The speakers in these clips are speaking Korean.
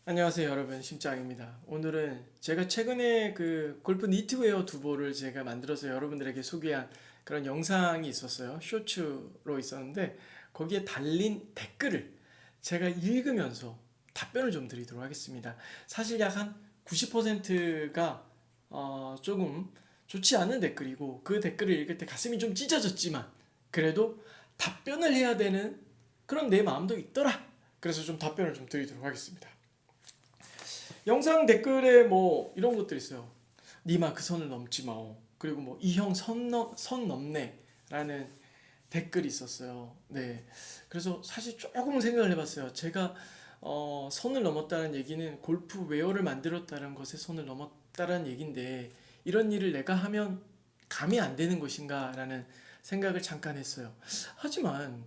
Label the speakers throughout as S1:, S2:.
S1: 안녕하세요 여러분, 심장입니다. 오늘은 제가 최근에 그 골프 니트웨어 두 벌을 제가 만들어서 여러분들에게 소개한 그런 영상이 있었어요. 쇼츠로 있었는데 거기에 달린 댓글을 제가 읽으면서 답변을 좀 드리도록 하겠습니다. 사실 약 한 90%가 조금 좋지 않은 댓글이고, 그 댓글을 읽을 때 가슴이 좀 찢어졌지만 그래도 답변을 해야 되는 그런 내 마음도 있더라. 그래서 좀 답변을 좀 드리도록 하겠습니다. 영상 댓글에 뭐 이런 것들 있어요. 니마 그 선을 넘지 마. 그리고 뭐 이 형 선 넘네라는 댓글이 있었어요. 네. 그래서 사실 조금 생각을 해봤어요. 제가 선을 넘었다는 얘기는 골프 웨어를 만들었다는 것에 선을 넘었다는 얘긴데, 이런 일을 내가 하면 감이 안 되는 것인가라는 생각을 잠깐 했어요. 하지만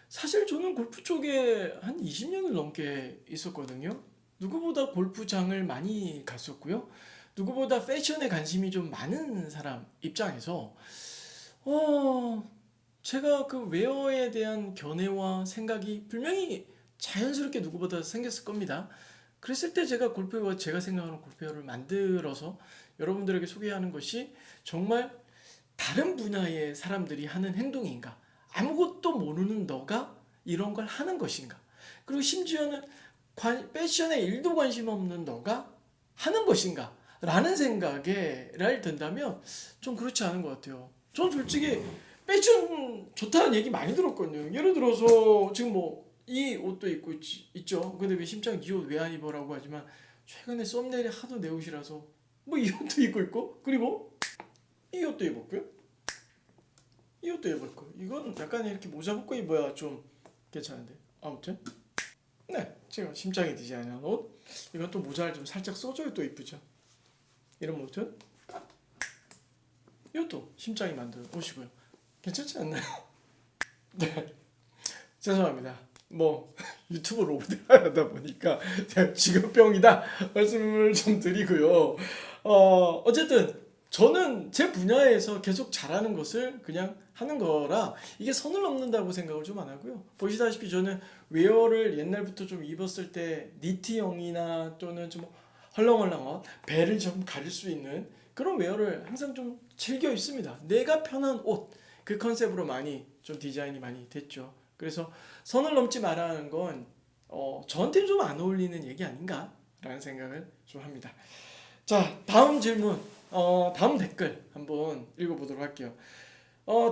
S1: 사실 저는 골프 쪽에 한 20년을 넘게 있었거든요. 누구보다 골프장을 많이 갔었고요. 누구보다 패션에 관심이 좀 많은 사람 입장에서 어, 제가 그 웨어에 대한 견해와 생각이 분명히 자연스럽게 누구보다 생겼을 겁니다. 그랬을 때 제가 골프웨어, 제가 생각하는 골프웨어를 만들어서 여러분들에게 소개하는 것이 정말 다른 분야의 사람들이 하는 행동인가? 아무것도 모르는 너가 이런 걸 하는 것인가? 그리고 심지어는 패션에 일도 관심 없는 너가 하는 것인가? 라는 생각에 든다면 좀 그렇지 않은 것 같아요. 전 솔직히 패션 좋다는 얘기 많이 들었거든요. 예를 들어서 지금 뭐 이 옷도 입고 있죠. 근데 왜 심장 이 옷 왜 안 입어라고 하지만, 최근에 썸네일이 하도 내 옷이라서 뭐 이 옷도 입고 있고, 그리고 이 옷도 입었고요. 이 옷도 입을 거. 이건 약간 이렇게 모자 벗고 입어야 좀 괜찮은데. 아무튼 네, 제가 심장이 디자인한 옷. 이것도 모자를 좀 살짝 써줘야 또 이쁘죠. 이런 모든 이것도 심장이 만든 옷이고요. 괜찮지 않나요? 네, 죄송합니다. 뭐 유튜브로 오다하다 보니까 제가 직업병이다 말씀을 좀 드리고요. 어쨌든 저는 제 분야에서 계속 잘하는 것을 그냥 하는 거라 이게 선을 넘는다고 생각을 좀 안 하고요. 보시다시피 저는 웨어를 옛날부터 좀 입었을 때 니트형이나 또는 좀 헐렁헐렁한 배를 좀 가릴 수 있는 그런 웨어를 항상 좀 즐겨 입습니다. 내가 편한 옷, 그 컨셉으로 많이 좀 디자인이 많이 됐죠. 그래서 선을 넘지 말라는 건 저한테 좀 안 어울리는 얘기 아닌가라는 생각을 좀 합니다. 자, 다음 질문, 다음 댓글 한번 읽어보도록 할게요.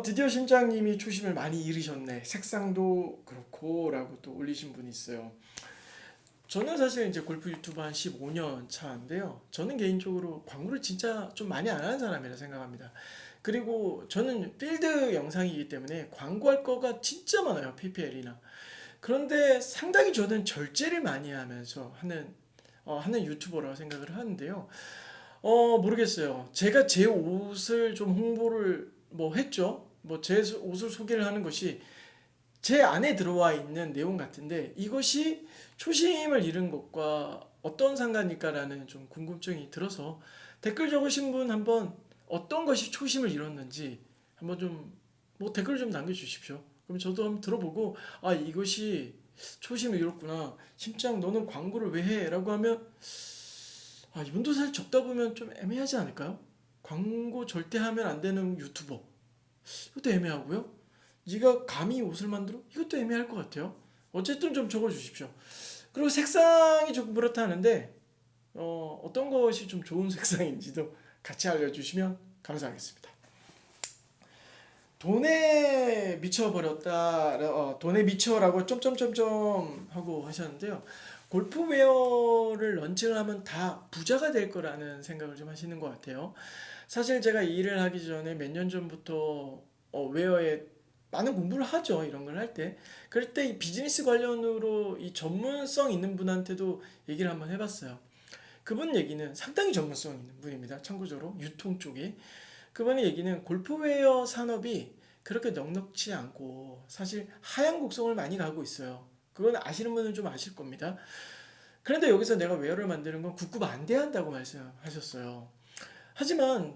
S1: 드디어 심장님이 초심을 많이 잃으셨네. 색상도 그렇고라고 또 올리신 분이 있어요. 저는 사실 이제 골프 유튜브 한 15년 차인데요. 저는 개인적으로 광고를 진짜 좀 많이 안 하는 사람이라 생각합니다. 그리고 저는 필드 영상이기 때문에 광고할 거가 진짜 많아요. PPL이나. 그런데 상당히 저는 절제를 많이 하면서 하는 유튜버라고 생각을 하는데요. 모르겠어요. 제가 제 옷을 좀 홍보를 뭐 했죠. 뭐 제 옷을 소개를 하는 것이 제 안에 들어와 있는 내용 같은데, 이것이 초심을 잃은 것과 어떤 상관일까라는 좀 궁금증이 들어서 댓글 적으신 분 한번 어떤 것이 초심을 잃었는지 한번 좀 뭐 댓글 좀 남겨주십시오. 그럼 저도 한번 들어보고, 아 이것이 초심을 잃었구나. 심장 너는 광고를 왜 해? 라고 하면, 아 이분도 사실 적다 보면 좀 애매하지 않을까요? 광고 절대 하면 안 되는 유튜버, 이것도 애매하고요. 네가 감히 옷을 만들어? 이것도 애매할 것 같아요. 어쨌든 좀 적어주십시오. 그리고 색상이 조금 그렇다는데 어떤 것이 좀 좋은 색상인지도 같이 알려주시면 감사하겠습니다. 돈에 미쳐버렸다, 돈에 미쳐라고 점점점점 하고 하셨는데요. 골프웨어를 런칭을 하면 다 부자가 될 거라는 생각을 좀 하시는 것 같아요. 사실 제가 이 일을 하기 전에 몇 년 전부터 웨어에 많은 공부를 하죠. 이런 걸 할 때. 그럴 때 이 비즈니스 관련으로 이 전문성 있는 분한테도 얘기를 한번 해봤어요. 그분 얘기는 상당히 전문성 있는 분입니다. 참고적으로 유통 쪽에. 그분의 얘기는 골프웨어 산업이 그렇게 넉넉지 않고 사실 하향 곡성을 많이 가고 있어요. 그건 아시는 분은 좀 아실 겁니다. 그런데 여기서 내가 웨어를 만드는 건 굳고 반대한다고 말씀하셨어요. 하지만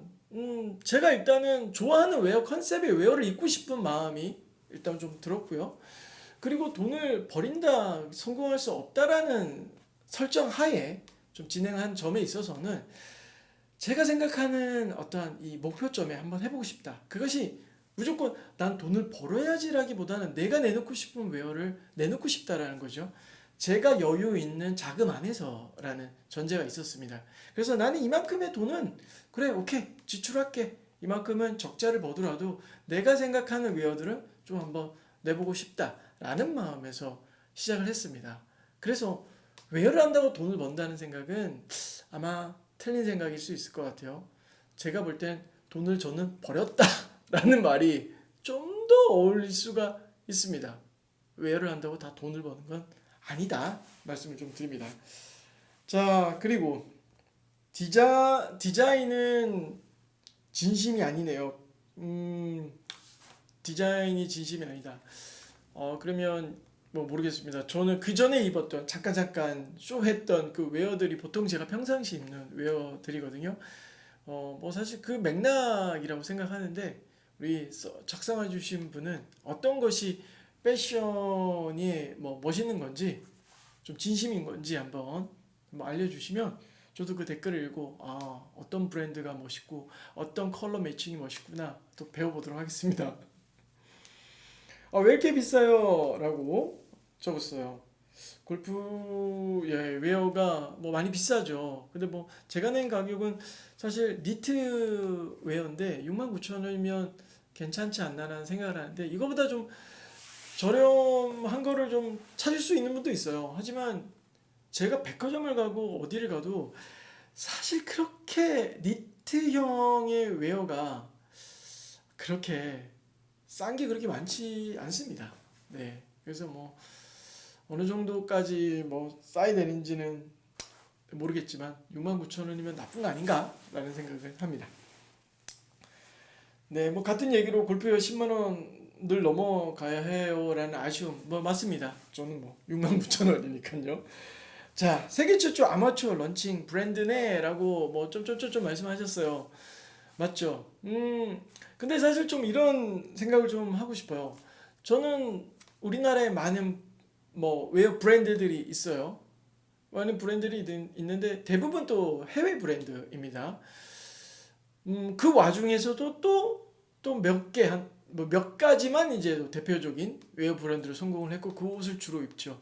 S1: 제가 일단은 좋아하는 웨어 컨셉의 웨어를 입고 싶은 마음이 일단 좀 들었고요. 그리고 돈을 버린다, 성공할 수 없다라는 설정 하에 좀 진행한 점에 있어서는 제가 생각하는 어떠한 이 목표점에 한번 해보고 싶다. 그것이 무조건 난 돈을 벌어야지라기보다는 내가 내놓고 싶은 웨어를 내놓고 싶다라는 거죠. 제가 여유 있는 자금 안에서라는 전제가 있었습니다. 그래서 나는 이만큼의 돈은 그래 오케이 지출할게. 이만큼은 적자를 보더라도 내가 생각하는 웨어들은 좀 한번 내보고 싶다라는 마음에서 시작을 했습니다. 그래서 웨어를 한다고 돈을 번다는 생각은 아마 틀린 생각일 수 있을 것 같아요. 제가 볼 땐 돈을 저는 버렸다라는 말이 좀 더 어울릴 수가 있습니다. 웨어를 한다고 다 돈을 버는 건 아니다 말씀을 좀 드립니다. 자, 그리고 디자인은 진심이 아니네요. 디자인이 진심이 아니다. 그러면 뭐 모르겠습니다. 저는 그 전에 입었던 잠깐 쇼했던 그 웨어들이 보통 제가 평상시 입는 웨어들이거든요. 뭐 사실 그 맥락이라고 생각하는데 우리 작성해 주신 분은 어떤 것이 패션이 뭐 멋있는 건지 좀 진심인 건지 한번 뭐 알려주시면 저도 그 댓글을 읽고 어떤 브랜드가 멋있고 어떤 컬러 매칭이 멋있구나 또 배워보도록 하겠습니다. 왜 이렇게 비싸요? 라고 적었어요. 골프 웨어가 뭐 많이 비싸죠. 근데 뭐 제가 낸 가격은 사실 니트 웨어인데 69,000원이면 괜찮지 않나라는 생각을 하는데 이거보다 좀 저렴한 거를 좀 찾을 수 있는 분도 있어요. 하지만 제가 백화점을 가고 어디를 가도 사실 그렇게 니트형의 웨어가 그렇게 싼 게 그렇게 많지 않습니다. 네. 그래서 뭐 어느 정도까지 뭐 싸야 되는지는 모르겠지만 69,000원이면 나쁜 거 아닌가라는 생각을 합니다. 네, 뭐 같은 얘기로 골프웨어 10만 원을 넘어가야 해요라는 아쉬움 뭐 맞습니다. 저는 뭐 69,000원이니까요. 자, 세계 최초 아마추어 런칭 브랜드네라고 뭐 좀 말씀하셨어요. 맞죠? 근데 사실 좀 이런 생각을 좀 하고 싶어요. 저는 우리나라에 많은 뭐 웨어 브랜드들이 있어요. 많은 브랜드들이 있는데 대부분 또 해외 브랜드입니다. 그 와중에서도 또 몇 개, 뭐 몇 가지만 이제 대표적인 웨어 브랜드로 성공을 했고 그 옷을 주로 입죠.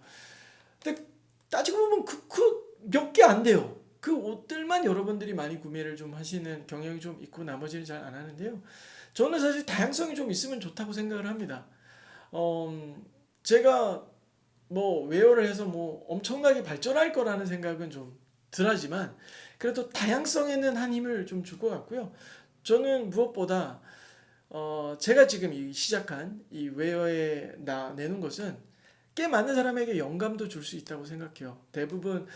S1: 근데 따지고 보면 그 몇 개 안 돼요. 그 옷들만 여러분들이 많이 구매를 좀 하시는 경향이 좀 있고 나머지는 잘 안 하는데요. 저는 사실 다양성이 좀 있으면 좋다고 생각을 합니다. 제가 뭐 웨어를 해서 뭐 엄청나게 발전할 거라는 생각은 좀 덜하지만 그래도 다양성에는 한 힘을 좀 줄 것 같고요. 저는 무엇보다 제가 지금 시작한 이 웨어에 내는 것은 꽤 많은 사람에게 영감도 줄 수 있다고 생각해요. 대부분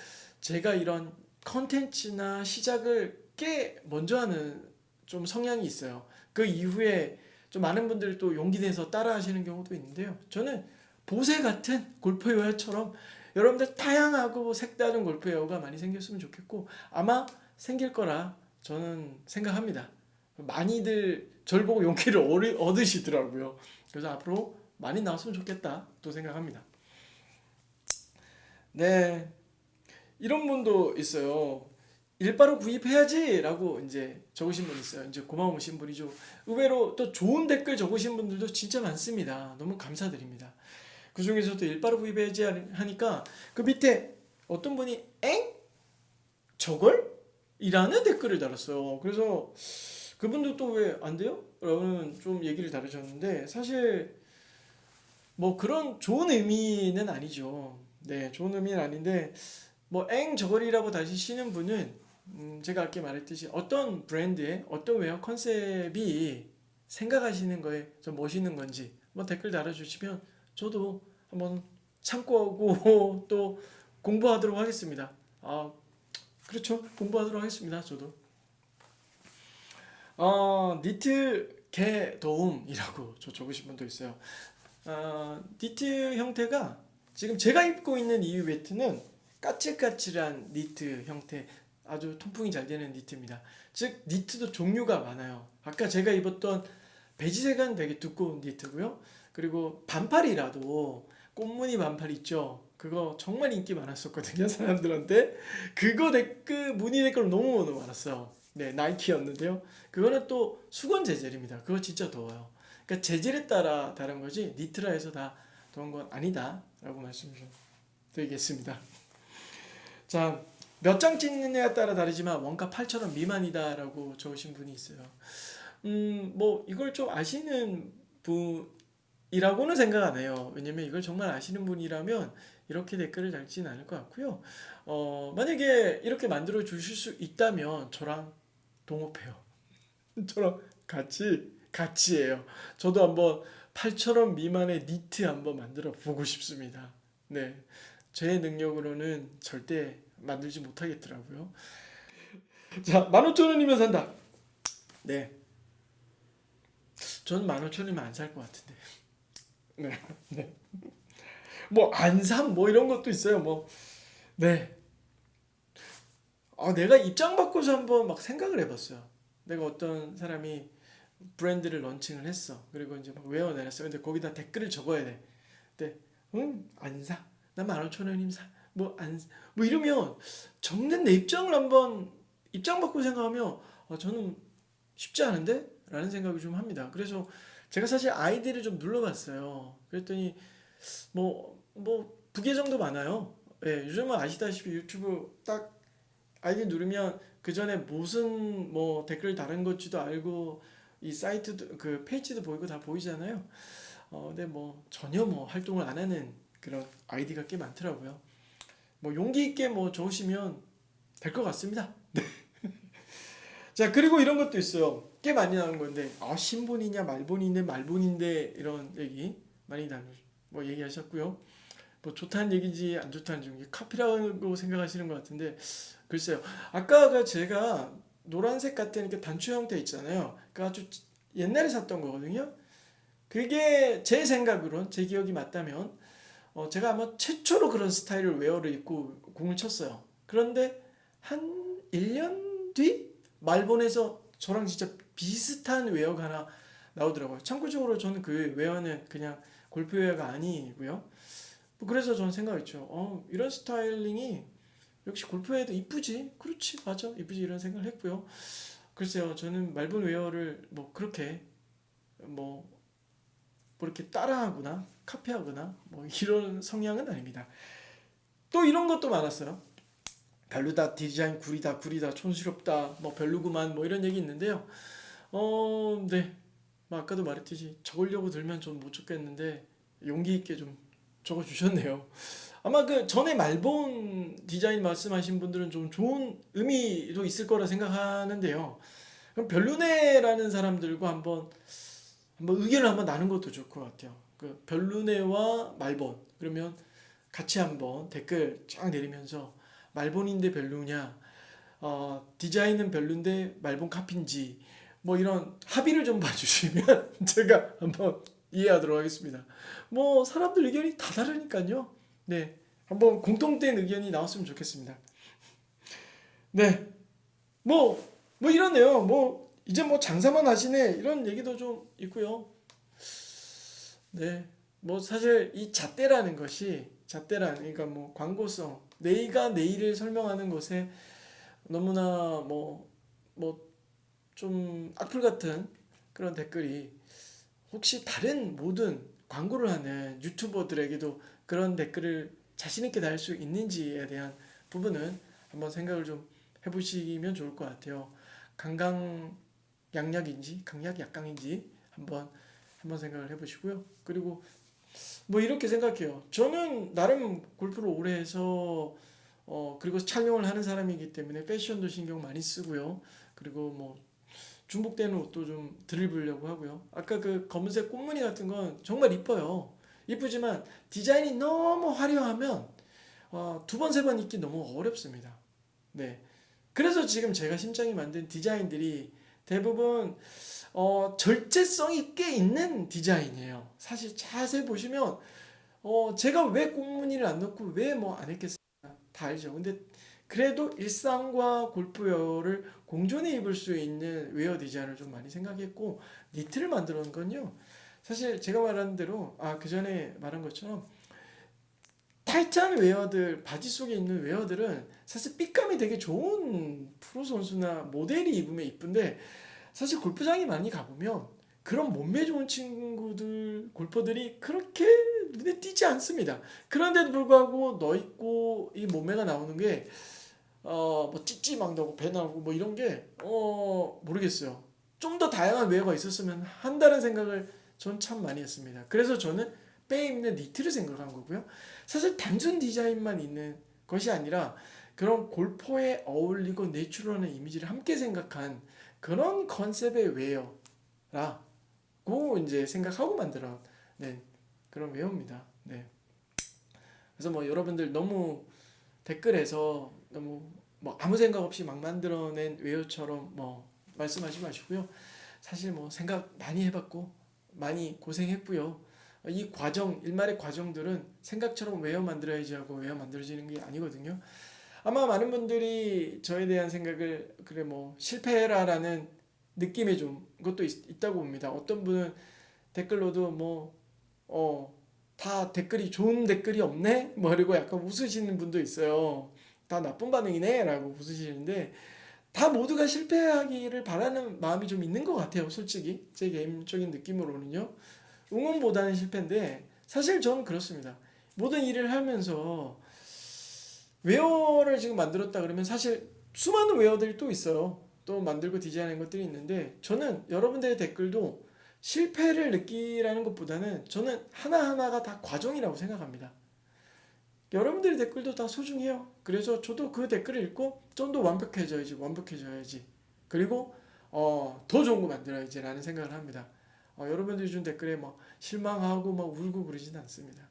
S1: 제가 이런 컨텐츠나 시작을 꽤 먼저 하는 좀 성향이 있어요. 그 이후에 좀 많은 분들이 또 용기 내서 따라 하시는 경우도 있는데요. 저는 보세 같은 골프웨어처럼 여러분들 다양하고 색다른 골프웨어가 많이 생겼으면 좋겠고 아마 생길 거라 저는 생각합니다. 많이들 절 보고 용기를 얻으시더라고요. 그래서 앞으로 많이 나왔으면 좋겠다 또 생각합니다. 네, 이런 분도 있어요. 일바로 구입해야지 라고 이제 적으신 분 있어요. 이제 고마우신 분이죠. 의외로 또 좋은 댓글 적으신 분들도 진짜 많습니다. 너무 감사드립니다. 그 중에서도 일바로 구입해야지 하니까 그 밑에 어떤 분이 엥? 저걸? 이라는 댓글을 달았어요. 그래서 그분도 또 왜 안 돼요? 라는 좀 얘기를 다루셨는데 사실 뭐 그런 좋은 의미는 아니죠. 네, 좋은 의미는 아닌데 뭐 저걸이라고 다시 쉬는 분은 제가 아까 말했듯이 어떤 브랜드의 어떤 웨어 컨셉이 생각하시는 거에 좀 멋있는 건지 뭐 댓글 달아주시면 저도 한번 참고하고 또 공부하도록 하겠습니다. 그렇죠. 공부하도록 하겠습니다. 저도. 니트 개 도움이라고 적으신 분도 있어요. 니트 형태가 지금 제가 입고 있는 이 웨트는 까칠까칠한 니트 형태 아주 통풍이 잘 되는 니트입니다. 즉 니트도 종류가 많아요. 아까 제가 입었던 베지색은 되게 두꺼운 니트고요. 그리고 반팔이라도 꽃무늬 반팔 있죠? 그거 정말 인기 많았었거든요, 사람들한테. 그거 댓글, 문의 댓글 너무 많았어요. 네, 나이키였는데요. 그거는 또 수건 재질입니다. 그거 진짜 더워요. 그러니까 재질에 따라 다른 거지, 니트라 해서 다 더운 건 아니다. 라고 말씀 좀 드리겠습니다. 자, 몇 장 찍느냐에 따라 다르지만 원가 8,000원 미만이다라고 적으신 분이 있어요. 뭐 이걸 좀 아시는 분이라고는 생각 안 해요. 왜냐면 이걸 정말 아시는 분이라면 이렇게 댓글을 달지는 않을 것 같고요. 만약에 이렇게 만들어 주실 수 있다면 저랑 동업해요. 저랑 같이 해요. 저도 한번 8,000원 미만의 니트 한번 만들어 보고 싶습니다. 네. 제 능력으로는 절대 만들지 못하겠더라고요. 자, 15,000원이면 산다. 네. 저는 15,000원이면 안 살 것 같은데. 네. 네. 뭐, 안삼, 뭐 이런 것도 있어요. 뭐, 네. 내가 입장 바꿔서 한번 막 생각을 해봤어요. 내가 어떤 사람이 브랜드를 런칭을 했어. 그리고 이제 막 외워내놨어. 근데 거기다 댓글을 적어야 돼. 근데, 안 사. 나 15,000원이면 사. 뭐 이러면 적는 내 입장을 한번 입장 바꾸고 생각하면 저는 쉽지 않은데? 라는 생각을 좀 합니다. 그래서 제가 사실 아이디를 좀 눌러봤어요. 그랬더니 부계정도 많아요. 예, 요즘은 아시다시피 유튜브 딱 아이디 누르면 그 전에 무슨 뭐 댓글 다른 건지도 알고 이 사이트도 그 페이지도 보이고 다 보이잖아요. 근데 뭐 전혀 뭐 활동을 안 하는 그런 아이디가 꽤 많더라고요. 뭐 용기 있게 뭐 적으시면 될 것 같습니다. 자, 그리고 이런 것도 있어요. 꽤 많이 나오는 건데, 신본이냐, 말본인데, 이런 얘기 많이 뭐 얘기하셨고요. 뭐 좋다는 얘기인지 안 좋다는 얘기인지 카피라고 생각하시는 것 같은데, 글쎄요. 아까 제가 노란색 같은 이렇게 단추 형태 있잖아요. 그 아주 옛날에 샀던 거거든요. 그게 제 생각으론, 제 기억이 맞다면, 제가 아마 최초로 그런 스타일을 웨어를 입고 공을 쳤어요. 그런데 한 1년 뒤 말본에서 저랑 진짜 비슷한 웨어가 하나 나오더라고요. 참고적으로 저는 그 웨어는 그냥 골프 웨어가 아니고요. 뭐 그래서 저는 생각했죠. 이런 스타일링이 역시 골프 웨어도 이쁘지? 그렇지, 맞아, 이쁘지, 이런 생각을 했고요. 글쎄요, 저는 말본 웨어를 뭐 그렇게 뭐 이렇게 따라하거나 카피하거나 뭐 이런 성향은 아닙니다. 또 이런 것도 많았어요. 별로다, 디자인 구리다, 촌스럽다, 뭐 별로구만, 뭐 이런 얘기 있는데요. 네. 뭐 아까도 말했듯이 적으려고 들면 좀 못 적겠는데 용기 있게 좀 적어 주셨네요. 아마 그 전에 말본 디자인 말씀하신 분들은 좀 좋은 의미도 있을 거라 생각하는데요. 그럼 별로네라는 사람들과 한번 의견을 한번 나눈 것도 좋을 것 같아요. 그 별루네와 말본 그러면 같이 한번 댓글 쫙 내리면서 말본인데 별루냐, 디자인은 별론데 말본 카피인지 뭐 이런 합의를 좀 봐주시면 제가 한번 이해하도록 하겠습니다. 뭐 사람들 의견이 다 다르니까요. 네, 한번 공통된 의견이 나왔으면 좋겠습니다. 네, 뭐 이러네요. 뭐 이제 뭐 장사만 하시네 이런 얘기도 좀 있고요. 네. 뭐 사실 이 잣대란 그러니까 뭐 광고성 내가 내일을 설명하는 것에 너무나 뭐 좀 악플 같은 그런 댓글이 혹시 다른 모든 광고를 하는 유튜버들에게도 그런 댓글을 자신 있게 달 수 있는지에 대한 부분은 한번 생각을 좀 해보시면 좋을 것 같아요. 강강 양약인지 강약 약강인지 한번 생각을 해보시고요. 그리고 뭐 이렇게 생각해요. 저는 나름 골프를 오래 해서 그리고 촬영을 하는 사람이기 때문에 패션도 신경 많이 쓰고요. 그리고 뭐 중복되는 옷도 좀 드립으려고 하고요. 아까 그 검은색 꽃무늬 같은 건 정말 이뻐요. 이쁘지만 디자인이 너무 화려하면 두 번, 세 번 입기 너무 어렵습니다. 네. 그래서 지금 제가 심장이 만든 디자인들이 대부분 절제성이 꽤 있는 디자인이에요. 사실 자세히 보시면 제가 왜 꽃무늬를 안 넣고 왜 뭐 안 했겠어요? 다 알죠. 근데 그래도 일상과 골프웨어를 공존해 입을 수 있는 웨어 디자인을 좀 많이 생각했고 니트를 만들어 놓은 건요. 사실 제가 말한 대로 그 전에 말한 것처럼 타이트한 웨어들, 바지 속에 있는 웨어들은 사실 핏감이 되게 좋은 프로 선수나 모델이 입으면 이쁜데, 사실 골프장에 많이 가보면 그런 몸매 좋은 친구들, 골퍼들이 그렇게 눈에 띄지 않습니다. 그런데도 불구하고 넓고 이 몸매가 나오는 게 뭐 찌찌 막 나고 배 나오고 뭐 이런 게 모르겠어요. 좀 더 다양한 웨어가 있었으면 한다는 생각을 전 참 많이 했습니다. 그래서 저는 빼 입는 니트를 생각한 거고요. 사실 단순 디자인만 있는 것이 아니라 그런 골퍼에 어울리고 내추럴한 이미지를 함께 생각한 그런 컨셉의 웨어라고 이제 생각하고 만들어 낸 그런 웨어입니다. 네. 그래서 뭐 여러분들 너무 댓글에서 너무 뭐 아무 생각 없이 막 만들어낸 웨어처럼 뭐 말씀하지 마시고요. 사실 뭐 생각 많이 해봤고 많이 고생했고요. 이 과정, 일말의 과정들은 생각처럼 웨어 만들어야지 하고 웨어 만들어지는 게 아니거든요. 아마 많은 분들이 저에 대한 생각을 그래 뭐 실패해라라는 느낌의 좀 것도 있다고 봅니다. 어떤 분은 댓글로도 다 댓글이 좋은 댓글이 없네? 뭐 그리고 약간 웃으시는 분도 있어요. 다 나쁜 반응이네? 라고 웃으시는데 다 모두가 실패하기를 바라는 마음이 좀 있는 것 같아요. 솔직히 제 개인적인 느낌으로는요. 응원보다는 실패인데 사실 저는 그렇습니다. 모든 일을 하면서 웨어를 지금 만들었다 그러면 사실 수많은 웨어들이 또 있어요. 또 만들고 디자인한 것들이 있는데 저는 여러분들의 댓글도 실패를 느끼라는 것보다는 저는 하나하나가 다 과정이라고 생각합니다. 여러분들의 댓글도 다 소중해요. 그래서 저도 그 댓글을 읽고 좀 더 완벽해져야지. 그리고 더 좋은 거 만들어야지 라는 생각을 합니다. 여러분들이 준 댓글에 막 실망하고 막 울고 그러진 않습니다.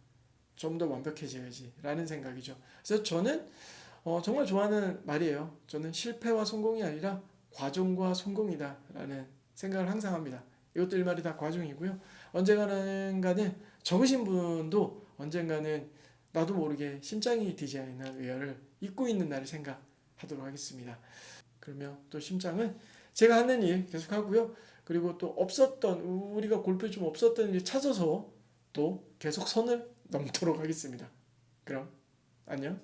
S1: 좀 더 완벽해져야지 라는 생각이죠. 그래서 저는 정말 좋아하는 말이에요. 저는 실패와 성공이 아니라 과정과 성공이다 라는 생각을 항상 합니다. 이것도 일말이 다 과정이고요. 언젠가는 적으신 분도 언젠가는 나도 모르게 심장이 디자인한 웨어를 입고 있는 날을 생각하도록 하겠습니다. 그러면 또 심장은 제가 하는 일 계속 하고요. 그리고 또 우리가 골프에 좀 없었던 일 찾아서 또 계속 선을 넘도록 하겠습니다. 그럼 안녕.